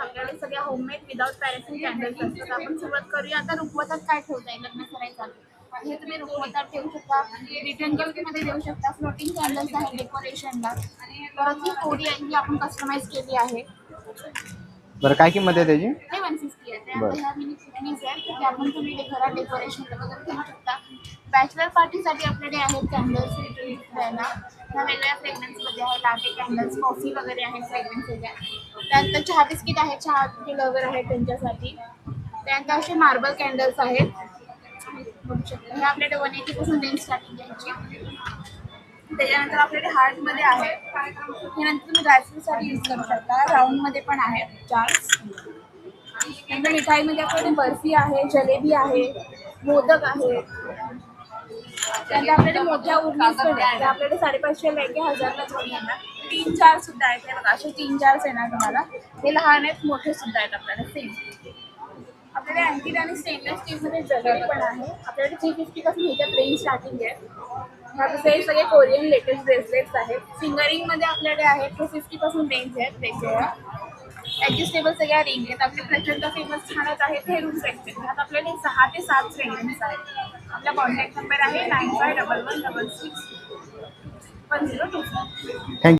आपल्याकडे सगळ्या homemade without पॅरेफिन candles असतात. आपण सुरुवात करूया. आता रुखवतात काय ठेवता येईल लग्न सराईसाठी, हे तुम्ही रुखवतात ठेवू शकता, रिटर्न गिफ्टमध्ये देऊ शकता. फ्लोटिंग कॅन्डल्स आहेत डेकोरेशनला. परत ही होडी आहे ही आपण कस्टमाइज केली आहे. बरं, काय किंमत आहे त्याची? हे 150 आहे. बरं. त्यानंतर ह्या मिनी किटलीज आहेत ते आपण तुम्ही घरात डेकोरेशन वगैरे ठेवू शकता. बॅचलर पार्टीसाठी आपल्याकडे आहेत कॅन्डल्स द्यायला. ह्या वेगळ्या फ्रेग्रन्समध्ये आहे. लाटे कॅन्डल्स, कॉफी वगैरे आहे फ्रेग्रन्सच्या. त्यानंतर चहा बिस्किट आहे, चहा लवर आहेत त्यांच्यासाठी. त्यानंतर असे मार्बल कॅन्डल्स आहेत बघू शकता. हे आपल्याकडे 180 पासून रेंज स्टार्टिंग घ्यायची. त्याच्यानंतर आपल्याकडे हार्टमध्ये आहे. हे नंतर तुम्ही ड्रायफ्रूटसाठी यूज करू शकता. राऊंडमध्ये पण आहे जार्स. नंतर मिठाईमध्ये आपल्याकडे बर्फी आहे, जलेबी आहे, मोदक आहे. त्यानंतर आपल्याकडे मोठ्या उर्मीज पण आहेत. त्या आपल्याकडे 550 ला 1000ला जोडी येणार. 3-4 सुद्धा आहेत. हे बघा असे 3-4 येणार तुम्हाला. हे लहान आहेत, मोठे सुद्धा आहेत आपल्याकडे सेम. आपल्याकडे अँटिक आणि स्टेनलेस स्टीलमध्ये ज्वेलरी पण आहे. आपल्याकडे 350 पासून ह्याच्यात रेंज स्टार्टिंग आहे. ह्याचे सगळे कोरियन लेटेस्ट ब्रेसलेट्स आहेत. फिंगरिंगमध्ये आपल्याकडे आहेत 250 पासून रेंज आहेत वेगवेगळ्या. ॲडजस्टेबल सगळ्या रिंग आहेत. आपले प्रचंड फेमस छानच आहेत हे रूम सेक्शन. ह्यात आपल्याकडे 6 ते 7 फ्रेग्रन्स आहेत. आपला कॉन्टॅक्ट नंबर आहे 9511161024. थँक्यू.